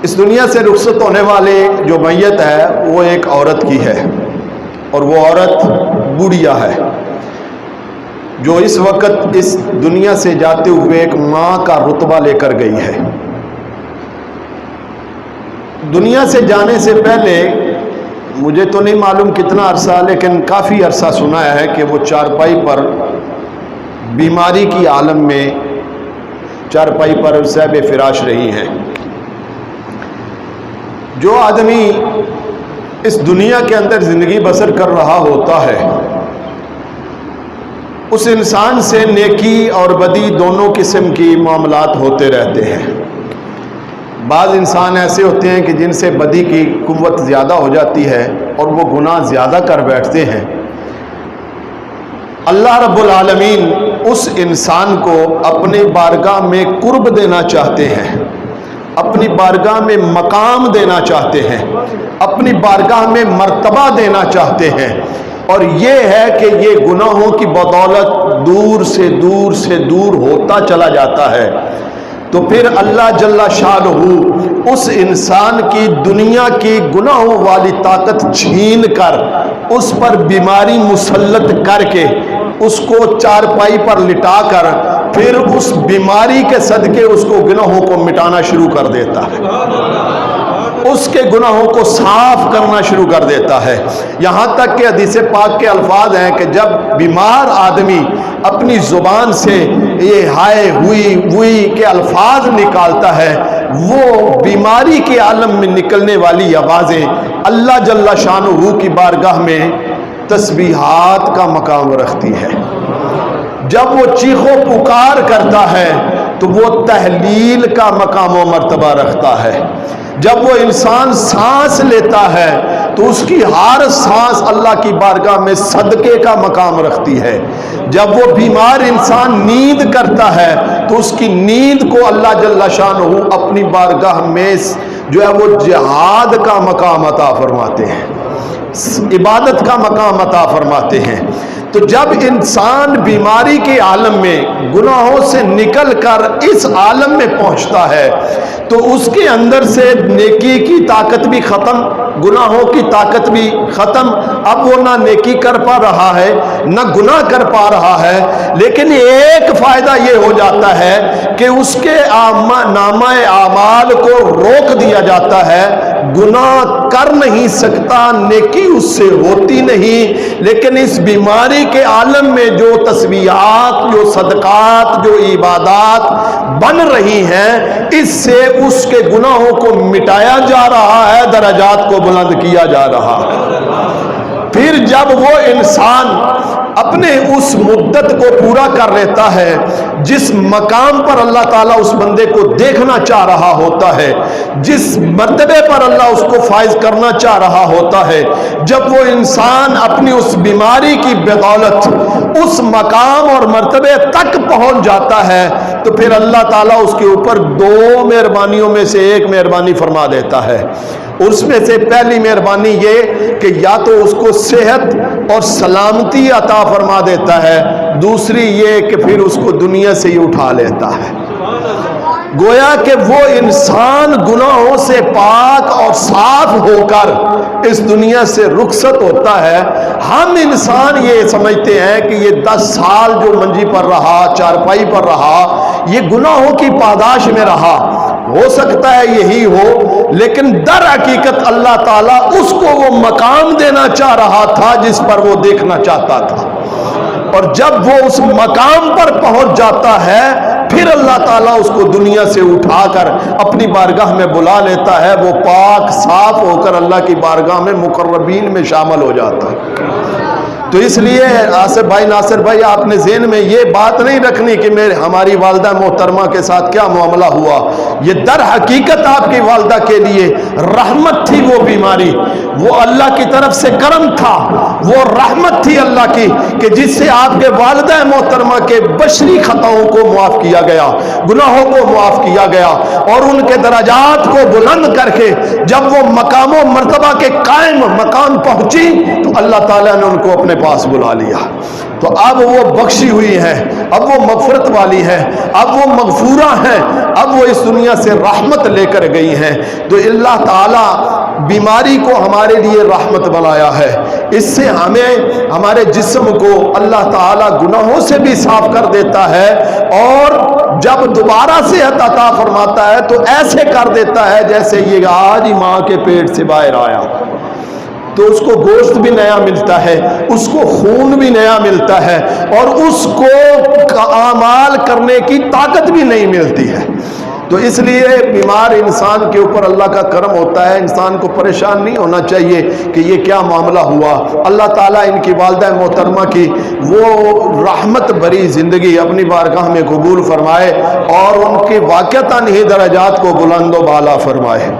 اس دنیا سے رخصت ہونے والے جو میت ہے وہ ایک عورت کی ہے، اور وہ عورت بوڑھیا ہے، جو اس وقت اس دنیا سے جاتے ہوئے ایک ماں کا رتبہ لے کر گئی ہے۔ دنیا سے جانے سے پہلے مجھے تو نہیں معلوم کتنا عرصہ، لیکن کافی عرصہ سنا ہے کہ وہ چارپائی پر بیماری کی عالم میں چارپائی پر صاحب فراش رہی ہیں۔ جو آدمی اس دنیا کے اندر زندگی بسر کر رہا ہوتا ہے، اس انسان سے نیکی اور بدی دونوں قسم کی معاملات ہوتے رہتے ہیں۔ بعض انسان ایسے ہوتے ہیں کہ جن سے بدی کی قوت زیادہ ہو جاتی ہے اور وہ گناہ زیادہ کر بیٹھتے ہیں۔ اللہ رب العالمین اس انسان کو اپنے بارگاہ میں قرب دینا چاہتے ہیں، اپنی بارگاہ میں مقام دینا چاہتے ہیں، اپنی بارگاہ میں مرتبہ دینا چاہتے ہیں، اور یہ ہے کہ یہ گناہوں کی بدولت دور سے دور سے دور ہوتا چلا جاتا ہے۔ تو پھر اللہ جل شانہ اس انسان کی دنیا کی گناہوں والی طاقت چھین کر اس پر بیماری مسلط کر کے اس کو چارپائی پر لٹا کر پھر اس بیماری کے صدقے اس کو گناہوں کو مٹانا شروع کر دیتا ہے، اس کے گناہوں کو صاف کرنا شروع کر دیتا ہے۔ یہاں تک کہ حدیث پاک کے الفاظ ہیں کہ جب بیمار آدمی اپنی زبان سے یہ ہائے ہوئی کے الفاظ نکالتا ہے، وہ بیماری کے عالم میں نکلنے والی آوازیں اللہ جل شانہ کی بارگاہ میں تسبیحات کا مقام رکھتی ہے۔ جب وہ چیخ و پکار کرتا ہے تو وہ تحلیل کا مقام و مرتبہ رکھتا ہے۔ جب وہ انسان سانس لیتا ہے تو اس کی ہر سانس اللہ کی بارگاہ میں صدقے کا مقام رکھتی ہے۔ جب وہ بیمار انسان نیند کرتا ہے تو اس کی نیند کو اللہ جل شانہ اپنی بارگاہ میں جو ہے وہ جہاد کا مقام عطا فرماتے ہیں، عبادت کا مقام عطا فرماتے ہیں۔ تو جب انسان بیماری کے عالم میں گناہوں سے نکل کر اس عالم میں پہنچتا ہے تو اس کے اندر سے نیکی کی طاقت بھی ختم، گناہوں کی طاقت بھی ختم۔ اب وہ نہ نیکی کر پا رہا ہے نہ گناہ کر پا رہا ہے، لیکن ایک فائدہ یہ ہو جاتا ہے کہ اس کے نامہ اعمال کو روک دیا جاتا ہے، گناہ کر نہیں سکتا، نیکی اس سے ہوتی نہیں، لیکن اس بیماری کے عالم میں جو تسبیحات، جو صدقات، جو عبادات بن رہی ہیں، اس سے اس کے گناہوں کو مٹایا جا رہا ہے، درجات کو بلند کیا جا رہا ہے۔ پھر جب وہ انسان اپنے اس مدت کو پورا کر لیتا ہے جس مقام پر اللہ تعالیٰ اس بندے کو دیکھنا چاہ رہا ہوتا ہے، جس مرتبے پر اللہ اس کو فائز کرنا چاہ رہا ہوتا ہے، جب وہ انسان اپنی اس بیماری کی بدولت اس مقام اور مرتبے تک پہنچ جاتا ہے تو پھر اللہ تعالیٰ اس کے اوپر دو مہربانیوں میں سے ایک مہربانی فرما دیتا ہے۔ اس میں سے پہلی مہربانی یہ کہ یا تو اس کو صحت اور سلامتی عطا فرما دیتا ہے، دوسری یہ کہ پھر اس کو دنیا سے ہی اٹھا لیتا ہے۔ گویا کہ وہ انسان گناہوں سے پاک اور صاف ہو کر اس دنیا سے رخصت ہوتا ہے۔ ہم انسان یہ سمجھتے ہیں کہ یہ 10 سال جو منجی پر رہا، چارپائی پر رہا، یہ گناہوں کی پاداش میں رہا، ہو سکتا ہے یہی ہو، لیکن در حقیقت اللہ تعالیٰ اس کو وہ مقام دینا چاہ رہا تھا جس پر وہ دیکھنا چاہتا تھا، اور جب وہ اس مقام پر پہنچ جاتا ہے پھر اللہ تعالیٰ اس کو دنیا سے اٹھا کر اپنی بارگاہ میں بلا لیتا ہے، وہ پاک صاف ہو کر اللہ کی بارگاہ میں مقربین میں شامل ہو جاتا ہے۔ تو اس لیے آصف بھائی، ناصر بھائی، آپ نے ذہن میں یہ بات نہیں رکھنی کہ ہماری والدہ محترمہ کے ساتھ کیا معاملہ ہوا، یہ در حقیقت آپ کی والدہ کے لیے رحمت تھی۔ وہ بیماری وہ اللہ کی طرف سے کرم تھا، وہ رحمت تھی اللہ کی کہ جس سے آپ کے والدہ محترمہ کے بشری خطاؤں کو معاف کیا گیا، گناہوں کو معاف کیا گیا، اور ان کے درجات کو بلند کر کے جب وہ مقام و مرتبہ کے قائم مقام پہنچی تو اللہ تعالیٰ نے ان کو اپنے پاس بلا لیا۔ تو اب وہ بخشی ہوئی ہے، اب وہ مغفرت والی ہے، اب وہ مغفورہ ہیں، اب وہ اس دنیا سے رحمت لے کر گئی ہیں۔ تو اللہ تعالیٰ بیماری کو ہمارے لیے رحمت بنایا ہے، اس سے ہمیں ہمارے جسم کو اللہ تعالیٰ گناہوں سے بھی صاف کر دیتا ہے، اور جب دوبارہ صحت عطا فرماتا ہے تو ایسے کر دیتا ہے جیسے یہ آج ہی ماں کے پیٹ سے باہر آیا، تو اس کو گوشت بھی نیا ملتا ہے، اس کو خون بھی نیا ملتا ہے، اور اس کو اعمال کرنے کی طاقت بھی نہیں ملتی ہے۔ تو اس لیے بیمار انسان کے اوپر اللہ کا کرم ہوتا ہے، انسان کو پریشان نہیں ہونا چاہیے کہ یہ کیا معاملہ ہوا۔ اللہ تعالیٰ ان کی والدہ محترمہ کی وہ رحمت بھری زندگی اپنی بارگاہ میں قبول فرمائے، اور ان کے واقعتاً ہی درجات کو بلند و بالا فرمائے۔